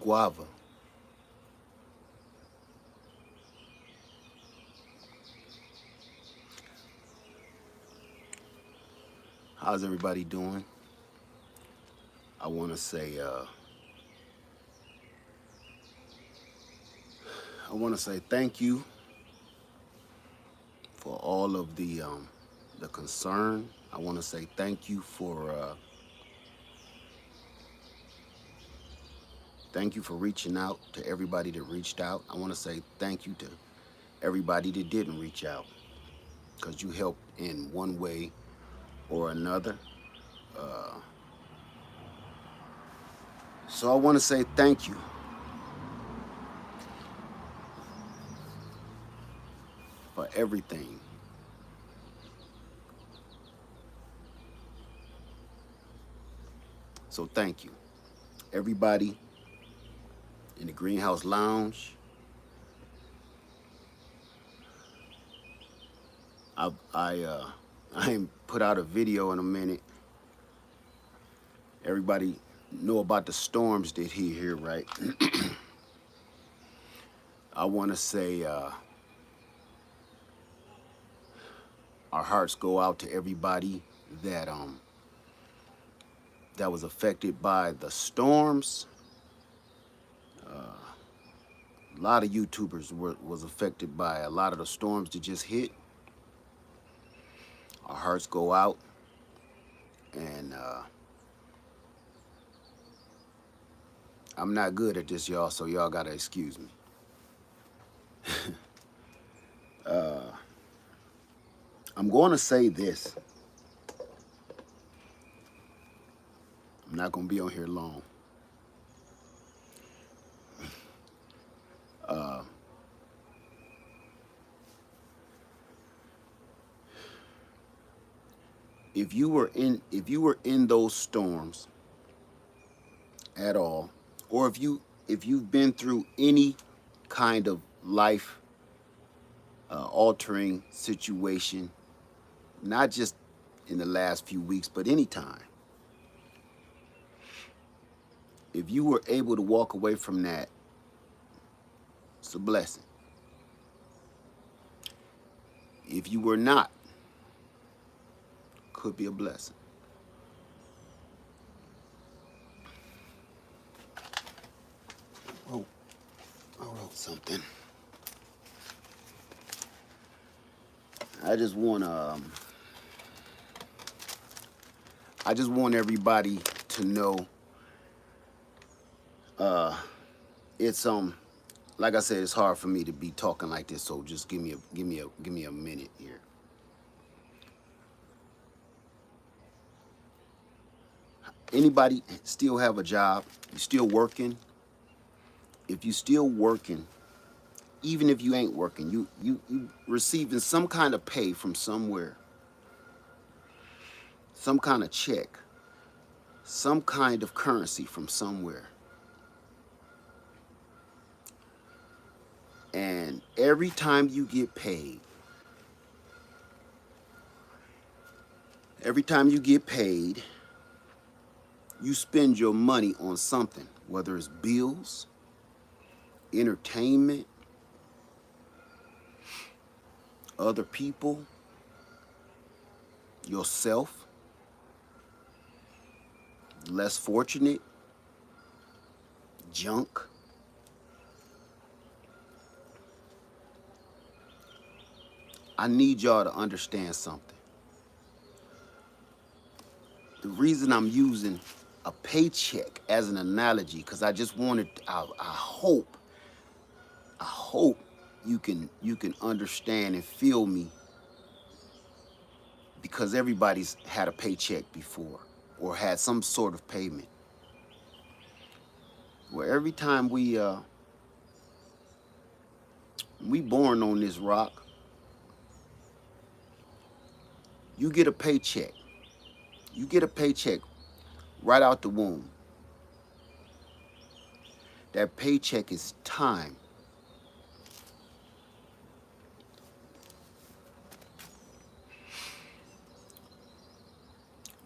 guava. How's everybody doing? I want to say, thank you for all of the concern. I want to say thank you for reaching out to everybody that reached out. I want to say thank you to everybody that didn't reach out, because you helped in one way or another. Uh, so I want to say thank you for everything. So thank you, everybody in the Greenhouse Lounge. I ain't put out a video in a minute. Everybody know about the storms that hit here, right? I want to say our hearts go out to everybody that that was affected by the storms. A lot of YouTubers was affected by a lot of the storms that just hit. Our hearts go out, and I'm not good at this, y'all, so y'all gotta excuse me. I'm going to say this. I'm not going to be on here long. If you were in those storms at all, or if you've been through any kind of life altering situation, not just in the last few weeks, but any time, if you were able to walk away from that, it's a blessing. If you were not, could be a blessing. Oh, I wrote something. I just want everybody to know. It's like I said, it's hard for me to be talking like this, so just give me a minute here. Anybody still have a job? You still working? If you still working, even if you ain't working, you receiving some kind of pay from somewhere, some kind of check, some kind of currency from somewhere. And every time you get paid, you spend your money on something, whether it's bills, entertainment, other people, yourself, less fortunate, junk. I need y'all to understand something. The reason I'm using a paycheck as an analogy, because I just wanted, I hope you can understand and feel me, because everybody's had a paycheck before or had some sort of payment. Where every time we born on this rock, you get a paycheck. You get a paycheck right out the womb. That paycheck is time.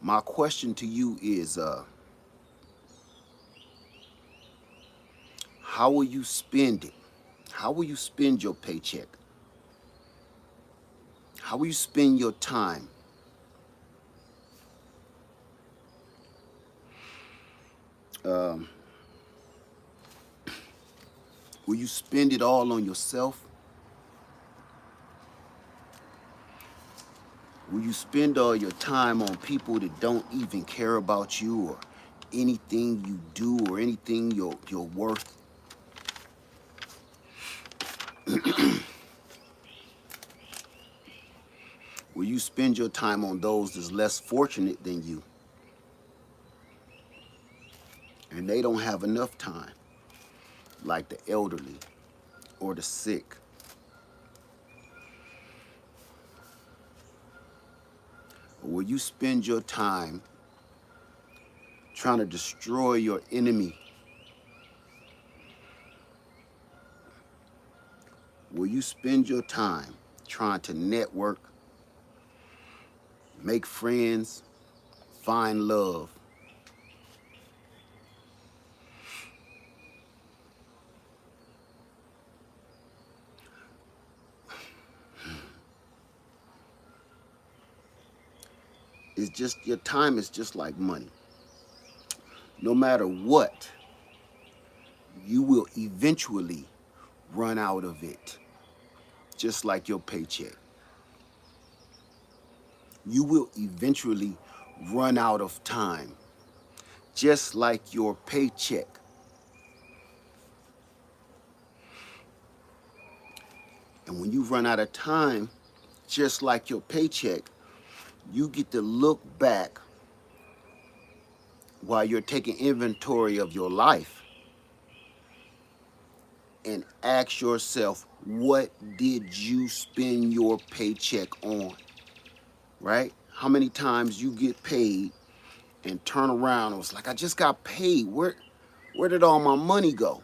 My question to you is, How will you spend it? How will you spend your paycheck? How will you spend your time? Um, will you spend it all on yourself? Will you spend all your time on people that don't even care about you or anything you do or anything you're worth? Will you spend your time on those that's less fortunate than you and they don't have enough time, like the elderly or the sick? Or will you spend your time trying to destroy your enemy? Will you spend your time trying to network, make friends, find love? It's just, your time is just like money. No matter what, you will eventually run out of it, just like your paycheck. You will eventually run out of time, just like your paycheck. And when you run out of time, just like your paycheck, you get to look back while you're taking inventory of your life and ask yourself, what did you spend your paycheck on? Right? How many times you get paid and turn around and was like, I just got paid. Where did all my money go?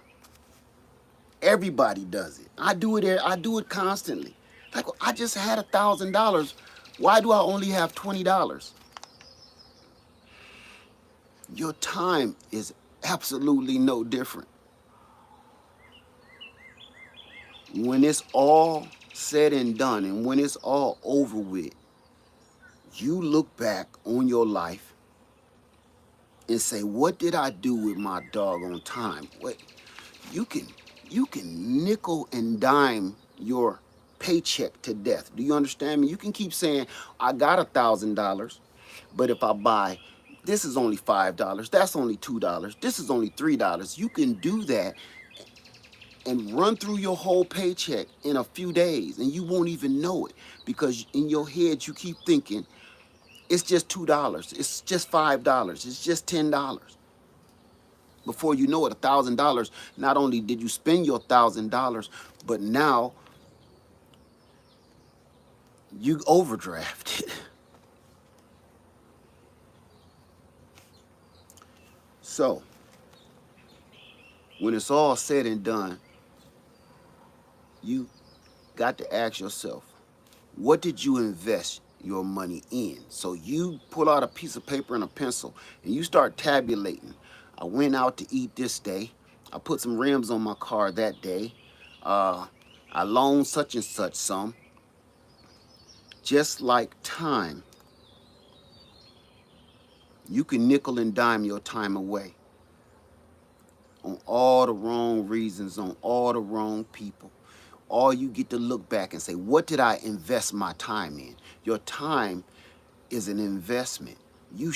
Everybody does it. I do it. I do it constantly. Like, I just had $1,000. Why do I only have $20? Your time is absolutely no different. When it's all said and done and when it's all over with, you look back on your life and say, what did I do with my doggone time? What you can nickel and dime your paycheck to death. Do you understand me? You can keep saying, I got $1,000, but if I buy, this is only $5, that's only $2, this is only $3. You can do that and run through your whole paycheck in a few days and you won't even know it, because in your head you keep thinking it's just $2, it's just $5, it's just $10. Before you know it, $1,000, not only did you spend your $1,000, but now you overdrafted. So when it's all said and done, you got to ask yourself, what did you invest your money in? So you pull out a piece of paper and a pencil and you start tabulating. I went out to eat this day. I put some rims on my car that day. I loaned such and such some. Just like time, you can nickel and dime your time away on all the wrong reasons, on all the wrong people. All you get to look back and say, what did I invest my time in? Your time is an investment. We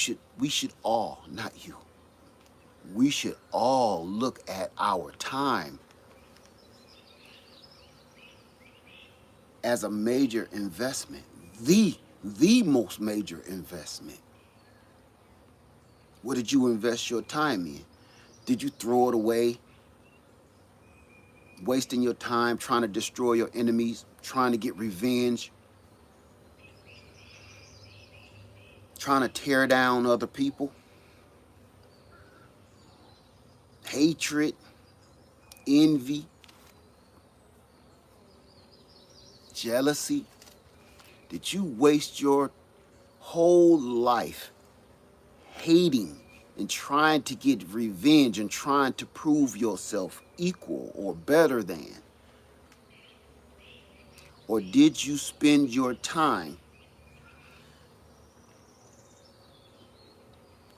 should all, not you, we should all look at our time as a major investment, the most major investment. What did you invest your time in? Did you throw it away, wasting your time trying to destroy your enemies, trying to get revenge, trying to tear down other people? Hatred, envy, jealousy. Did you waste your whole life hating and trying to get revenge and trying to prove yourself equal or better than? Or did you spend your time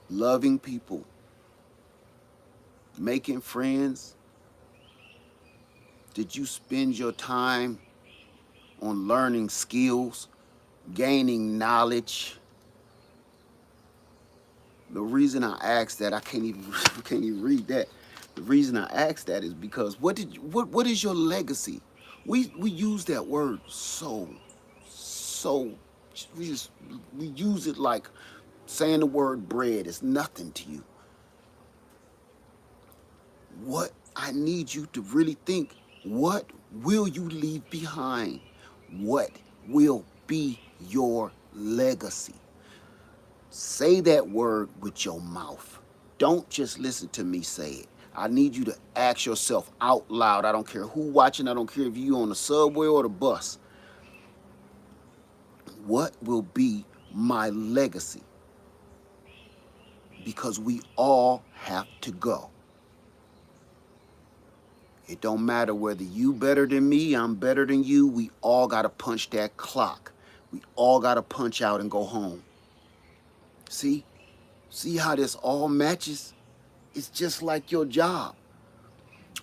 loving people, making friends? Did you spend your time on learning skills, gaining knowledge? The reason I asked that, I can't even can't even read that. The reason I asked that is because what is your legacy? We use that word so we just we use it like saying the word bread is nothing to you. What I need you to really think, what will you leave behind? What will be your legacy? Say that word with your mouth. Don't just listen to me say it. I need you to ask yourself out loud. I don't care who watching. I don't care if you on the subway or the bus. What will be my legacy? Because we all have to go. It don't matter whether you better than me, I'm better than you. We all got to punch that clock. We all got to punch out and go home. See? See how this all matches? It's just like your job.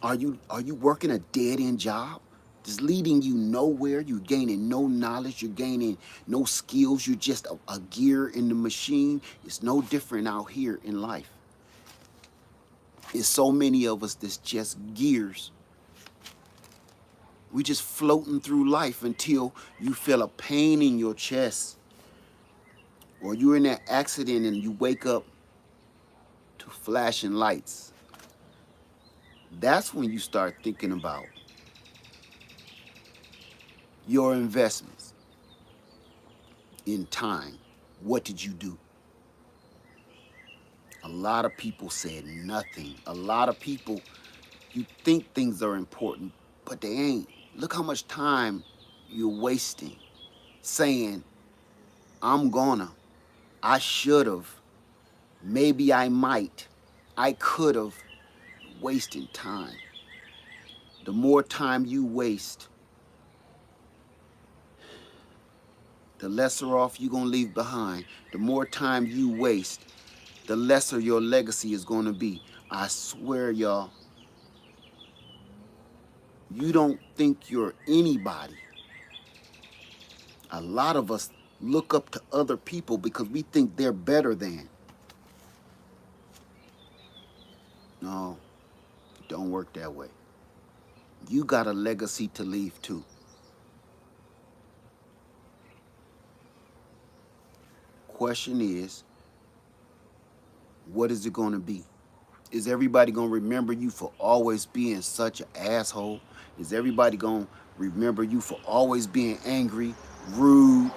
Are you working a dead-end job? It's leading you nowhere. You're gaining no knowledge. You're gaining no skills. You're just a gear in the machine. It's no different out here in life. It's so many of us that's just gears. We just floating through life until you feel a pain in your chest, or you're in that accident and you wake up to flashing lights. That's when you start thinking about your investments in time. What did you do? A lot of people said nothing. A lot of people, you think things are important, but they ain't. Look how much time you're wasting saying, I'm gonna, I should've, maybe I might, I could've. Wasting time. The more time you waste, the lesser off you're gonna leave behind. The more time you waste, the lesser your legacy is gonna be. I swear, y'all, you don't think you're anybody. A lot of us look up to other people because we think they're better than. No, it don't work that way. You got a legacy to leave too. Question is, what is it gonna be? Is everybody gonna remember you for always being such an asshole? Is everybody gonna remember you for always being angry, rude,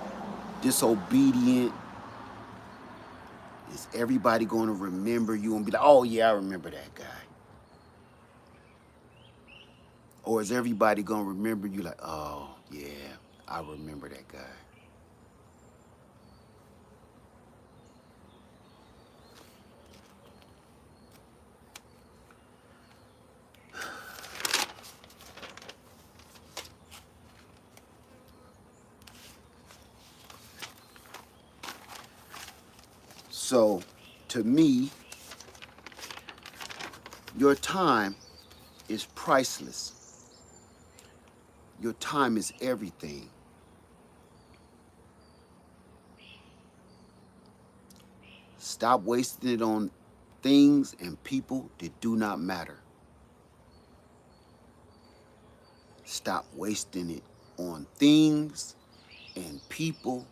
disobedient? Is everybody gonna remember you and be like, oh yeah, I remember that guy? Or is everybody gonna remember you like, oh yeah, I remember that guy? So, to me, your time is priceless. Your time is everything. Stop wasting it on things and people that do not matter. Stop wasting it on things and people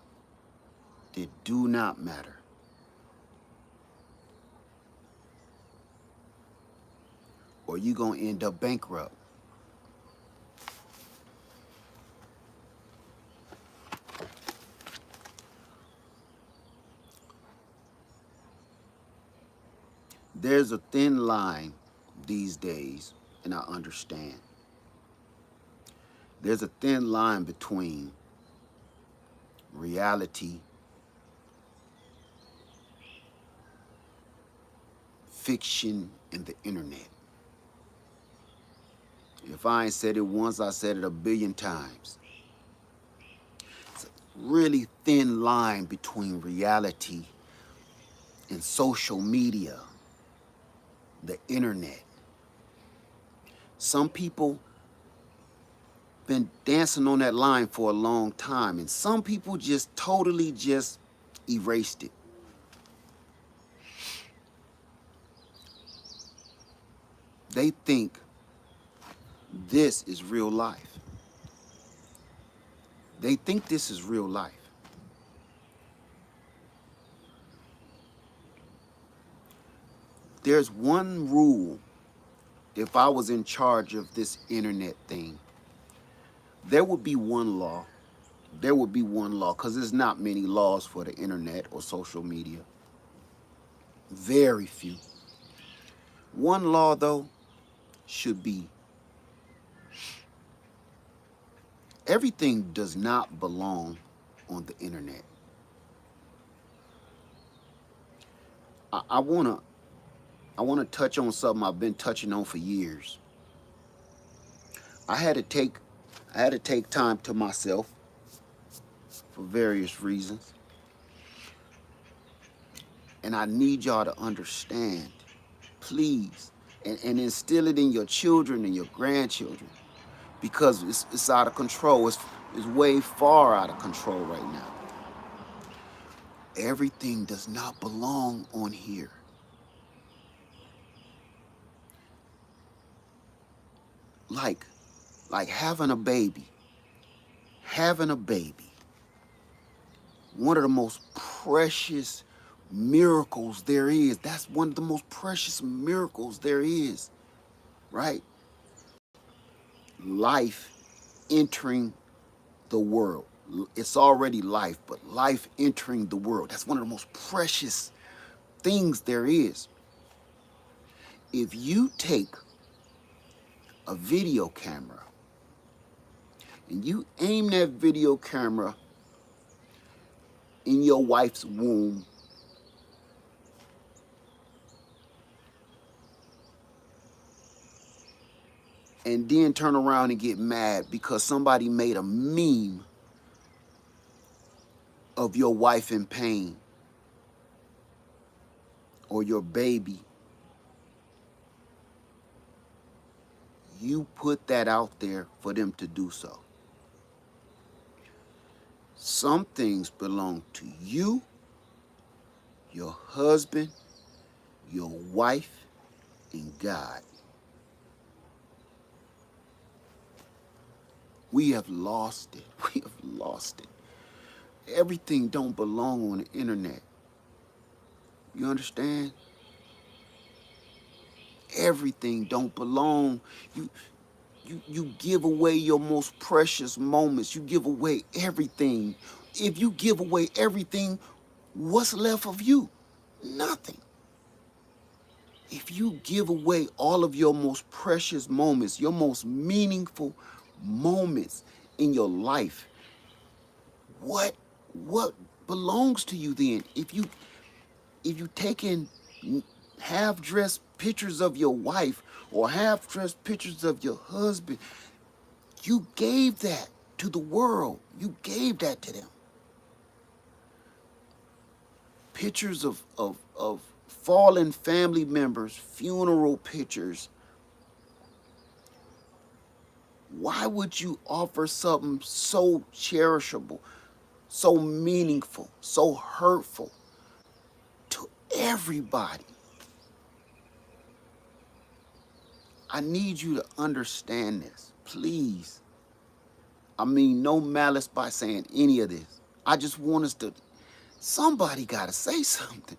that do not matter. Or you're going to end up bankrupt. There's a thin line these days, and I understand. There's a thin line between reality, fiction, and the internet. If I ain't said it once, I said it a billion times. It's a really thin line between reality and social media, the internet. Some people been dancing on that line for a long time, and some people just totally just erased it. They think this is real life. They think this is real life. There's one rule. If I was in charge of this internet thing, there would be one law. There would be one law, because there's not many laws for the internet or social media. Very few. One law, though, should be everything does not belong on the internet. I wanna touch on something I've been touching on for years. I had to take time to myself for various reasons. And I need y'all to understand, please, and instill it in your children and your grandchildren, because it's out of control. It's way far out of control right now. Everything does not belong on here. Like having a baby. Having a baby. One of the most precious miracles there is. That's one of the most precious miracles there is, right? Life entering the world. It's already life, but life entering the world. That's one of the most precious things there is. If you take a video camera and you aim that video camera in your wife's womb, and then turn around and get mad because somebody made a meme of your wife in pain or your baby, you put that out there for them to do so. Some things belong to you, your husband, your wife, and God. We have lost it. We have lost it. Everything don't belong on the internet. You understand? Everything don't belong. You give away your most precious moments. You give away everything. If you give away everything, what's left of you? Nothing. If you give away all of your most precious moments, your most meaningful moments in your life, what belongs to you then? If you taking half-dressed pictures of your wife or half-dressed pictures of your husband, you gave that to the world. You gave that to them. Pictures of fallen family members, funeral pictures. Why would you offer something so cherishable, so meaningful, so hurtful to everybody? I need you to understand this, please. I mean, no malice by saying any of this. I just want us to, somebody gotta say something.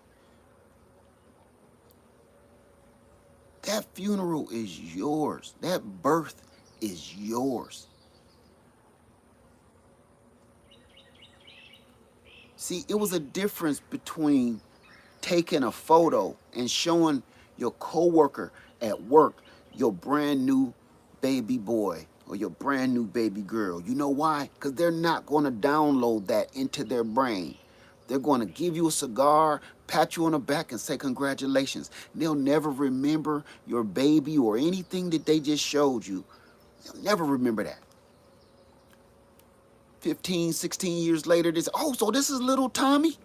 That funeral is yours. That birth is yours. See, it was a difference between taking a photo and showing your coworker at work your brand new baby boy or your brand new baby girl. You know why? Because they're not going to download that into their brain. They're going to give you a cigar, pat you on the back, and say congratulations. They'll never remember your baby or anything that they just showed you You'll never remember that. 15, 16 years later, this, oh, so this is little Tommy?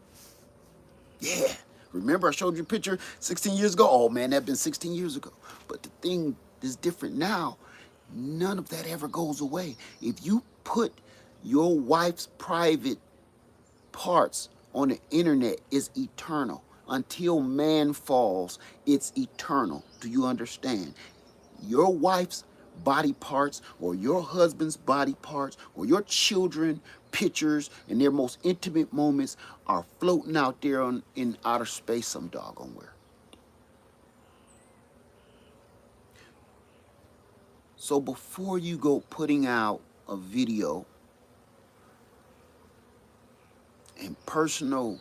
Yeah. Remember I showed you a picture 16 years ago? Oh man, that been 16 years ago. But the thing is different now. None of that ever goes away. If you put your wife's private parts on the internet, it's eternal. Until man falls, it's eternal. Do you understand? Your wife's body parts or your husband's body parts or your children pictures and their most intimate moments are floating out there in outer space some doggone where. So before you go putting out a video and personal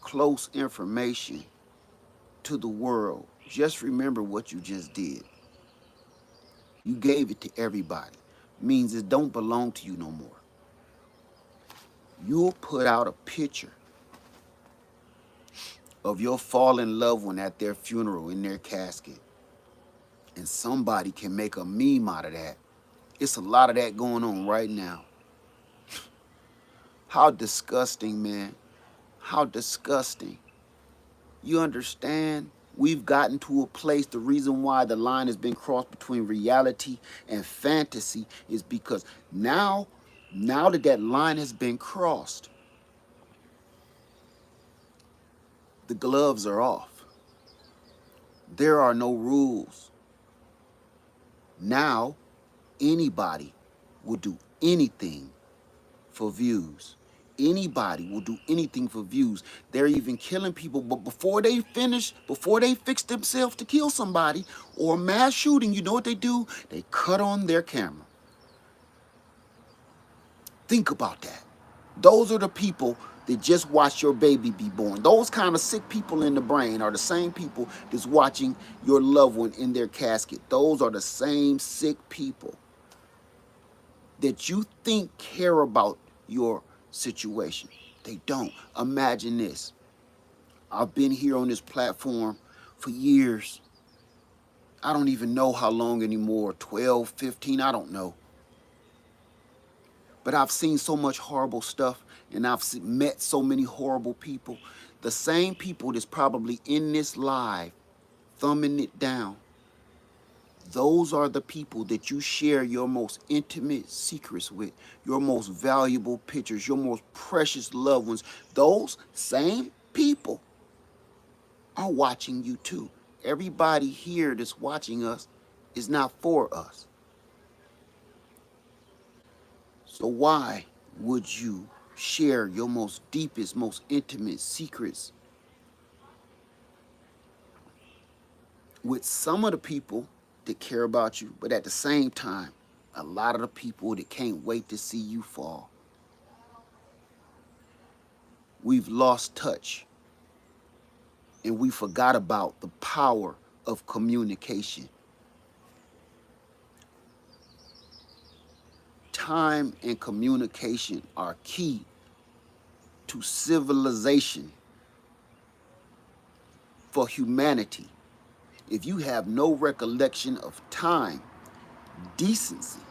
close information to the world, just remember what you just did. You gave it to everybody. Means it don't belong to you no more. You'll put out a picture of your fallen loved one at their funeral in their casket. And somebody can make a meme out of that. It's a lot of that going on right now. How disgusting, man. How disgusting. You understand? We've gotten to a place, the reason why the line has been crossed between reality and fantasy is because now that that line has been crossed, the gloves are off. There are no rules. Now, anybody will do anything for views. Anybody will do anything for views. They're even killing people, but before they fix themselves to kill somebody or a mass shooting, you know what they do? They cut on their camera. Think about that. Those are the people that just watched your baby be born. Those kind of sick people in the brain are the same people that's watching your loved one in their casket. Those are the same sick people that you think care about your situation. They don't. Imagine this. I've been here on this platform for years. I don't even know how long anymore, 12, 15, I don't know. But I've seen so much horrible stuff and I've met so many horrible people. The same people that's probably in this live, thumbing it down, those are the people that you share your most intimate secrets with, your most valuable pictures, your most precious loved ones. Those same people are watching you too. Everybody here that's watching us is not for us. So why would you share your most deepest, most intimate secrets with some of the people that care about you, but at the same time, a lot of the people that can't wait to see you fall? We've lost touch and we forgot about the power of communication. Time and communication are key to civilization for humanity. If you have no recollection of time, decency,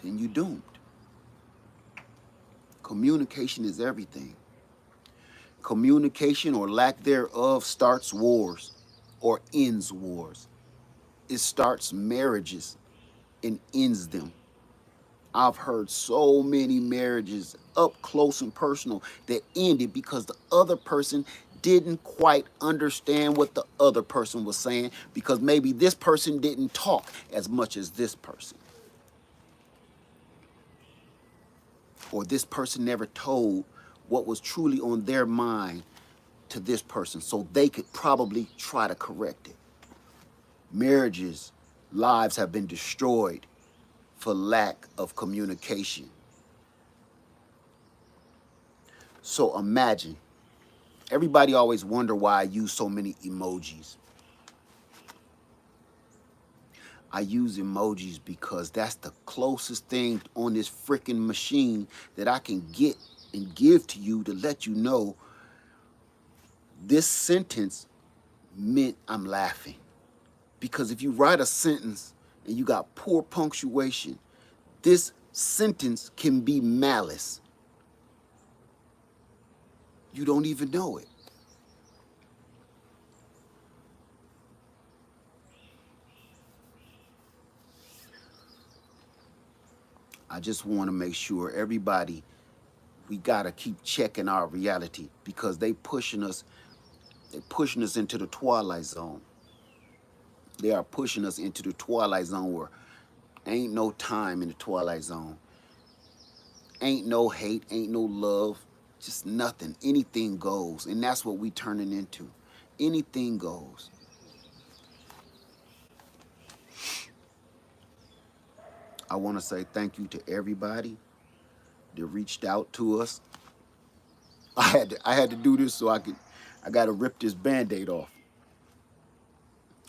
then you're doomed. Communication is everything. Communication or lack thereof starts wars or ends wars. It starts marriages and ends them. I've heard so many marriages up close and personal that ended because the other person didn't quite understand what the other person was saying, because maybe this person didn't talk as much as this person. Or this person never told what was truly on their mind to this person, so they could probably try to correct it. Marriages, lives have been destroyed for lack of communication. So imagine, everybody always wonder why I use so many emojis. I use emojis because that's the closest thing on this freaking machine that I can get and give to you to let you know this sentence meant I'm laughing. Because if you write a sentence and you got poor punctuation, this sentence can be malice. You don't even know it. I just want to make sure everybody, we got to keep checking our reality because they're pushing us into the twilight zone. They are pushing us into the twilight zone where ain't no time in the twilight zone. Ain't no hate, ain't no love, just nothing. Anything goes. And that's what we turning into. Anything goes. I want to say thank you to everybody that reached out to us. I had to do this so I got to rip this band-aid off.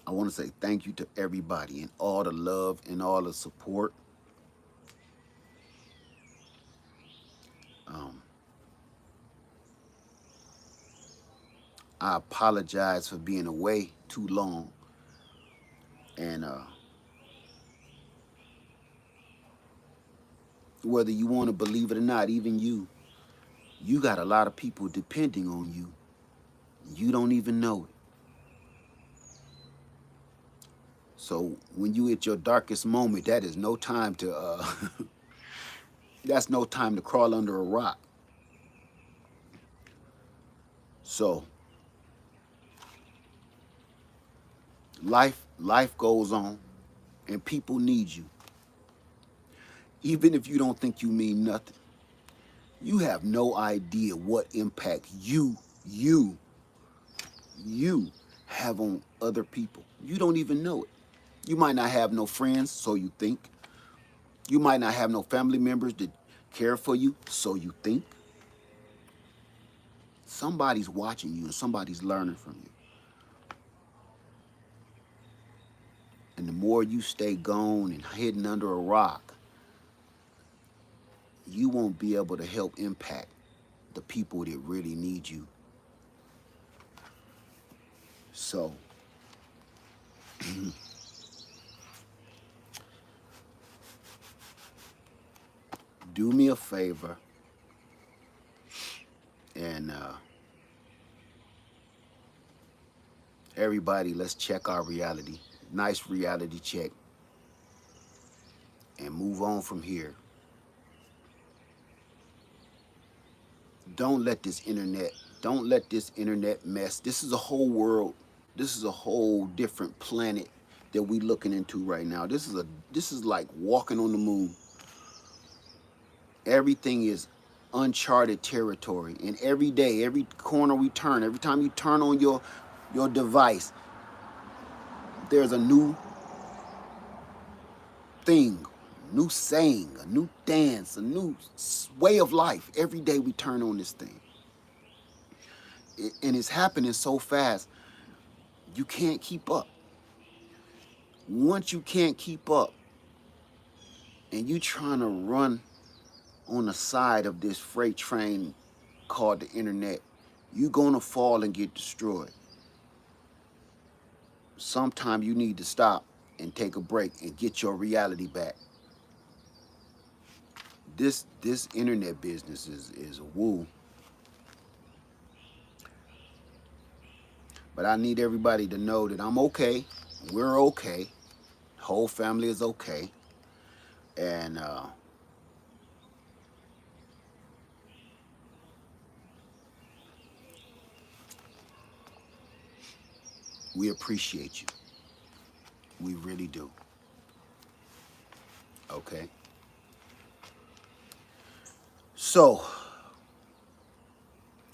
I want to say thank you to everybody and all the love and all the support. Um, I apologize for being away too long. And whether you want to believe it or not, even you got a lot of people depending on you. You don't even know it. So when you at your darkest moment, that is no time to that's no time to crawl under a rock. So life goes on and people need you. Even if you don't think you mean nothing, you have no idea what impact you have on other people. You don't even know it. You might not have no friends, so you think. You might not have no family members that care for you, so you think. Somebody's watching you and somebody's learning from you. And the more you stay gone and hidden under a rock, you won't be able to help impact the people that really need you. So, do me a favor and everybody, let's check our reality. Nice reality check and move on from here. Don't let this internet mess. This is a whole world. This is a whole different planet that we looking into right now. This is like walking on the moon. Everything is uncharted territory. And every day, every corner we turn, every time you turn on your device, there's a new thing, new saying, a new dance, a new way of life. Every day we turn on this thing. And it's happening so fast, you can't keep up. Once you can't keep up and you trying to run on the side of this freight train called the internet, you're going to fall and get destroyed. Sometime you need to stop and take a break and get your reality back. This internet business is a woo. But I need everybody to know that I'm okay. We're okay. The whole family is okay. And we appreciate you. We really do. Okay. So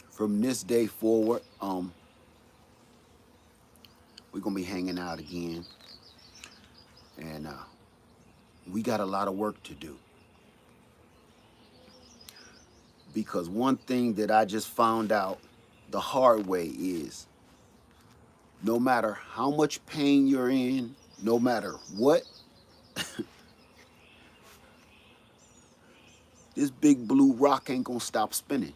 from this day forward, we're gonna be hanging out again. And we got a lot of work to do. Because one thing that I just found out the hard way is no matter how much pain you're in, no matter what, this big blue rock ain't gonna stop spinning.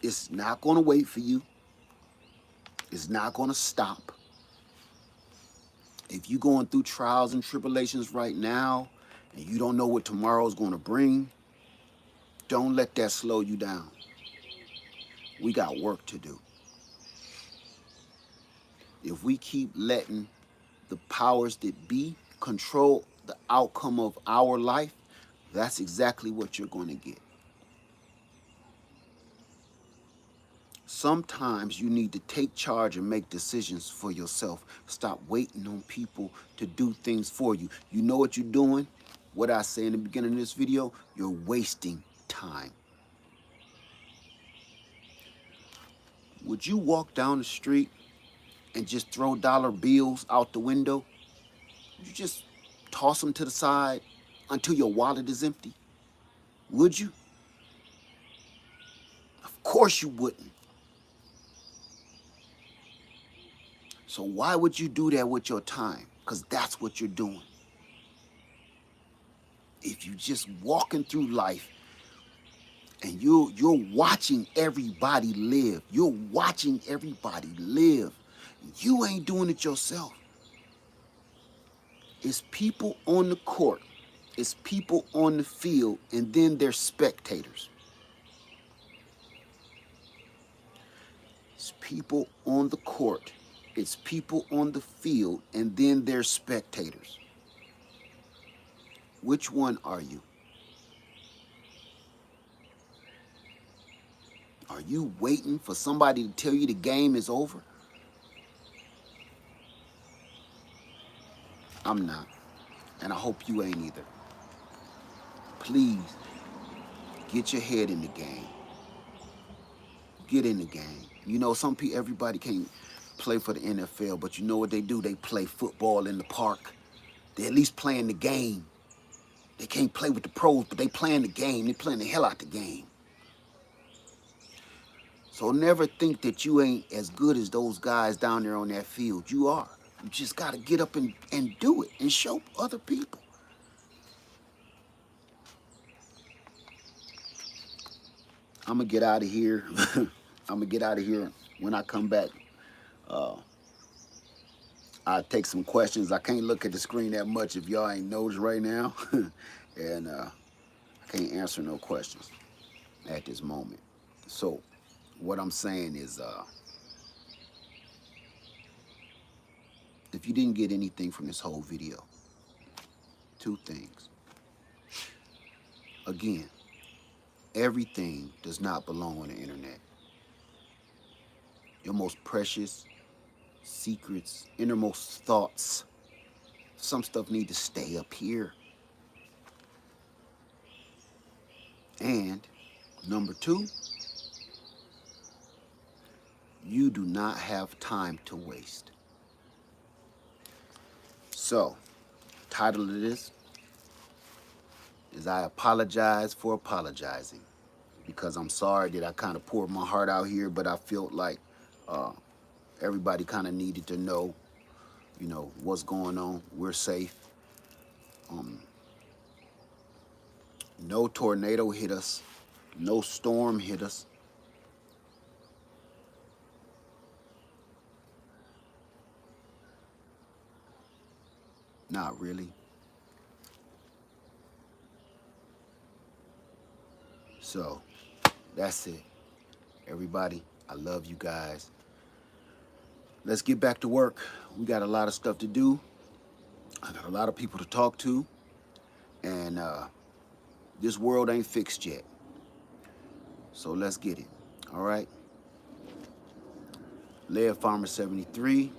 It's not gonna wait for you. It's not going to stop. If you're going through trials and tribulations right now and you don't know what tomorrow is going to bring, don't let that slow you down. We got work to do. If we keep letting the powers that be control the outcome of our life, that's exactly what you're going to get. Sometimes you need to take charge and make decisions for yourself. Stop waiting on people to do things for you. You know what you're doing? What I say in the beginning of this video, you're wasting time. Would you walk down the street and just throw dollar bills out the window? Would you just toss them to the side until your wallet is empty? Would you? Of course you wouldn't. So why would you do that with your time? Because that's what you're doing. If you just walking through life and you're watching everybody live, you're watching everybody live, you ain't doing it yourself. It's people on the court, it's people on the field, and then there's spectators. It's people on the court, it's people on the field, and then there's spectators. Which one are you? Are you waiting for somebody to tell you the game is over? I'm not, and I hope you ain't either. Please, get your head in the game. Get in the game. You know, some people, everybody can't play for the NFL, but you know what they do? They play football in the park. They at least playing the game. They can't play with the pros, but they playing the game. They playing the hell out the game. So never think that you ain't as good as those guys down there on that field. You are. You just got to get up and do it and show other people. I'm going to get out of here. I'm going to get out of here. When I come back, I'll take some questions. I can't look at the screen that much if y'all ain't noticed right now. And I can't answer no questions at this moment. So what I'm saying is, if you didn't get anything from this whole video, two things. Again, everything does not belong on the internet. Your most precious secrets, innermost thoughts, some stuff need to stay up here. And number two, you do not have time to waste. So, title of this is I Apologize for Apologizing, because I'm sorry that I kind of poured my heart out here, but I felt like everybody kind of needed to know, you know, what's going on. We're safe. No tornado hit us. No storm hit us. Not really. So, that's it. Everybody, I love you guys. Let's get back to work. We got a lot of stuff to do. I got a lot of people to talk to. And this world ain't fixed yet. So let's get it. All right? Lead Farmer 73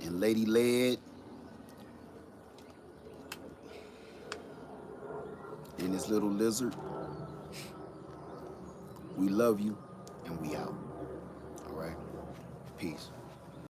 and Lady Lead and this little lizard. We love you and we out. All right? Peace.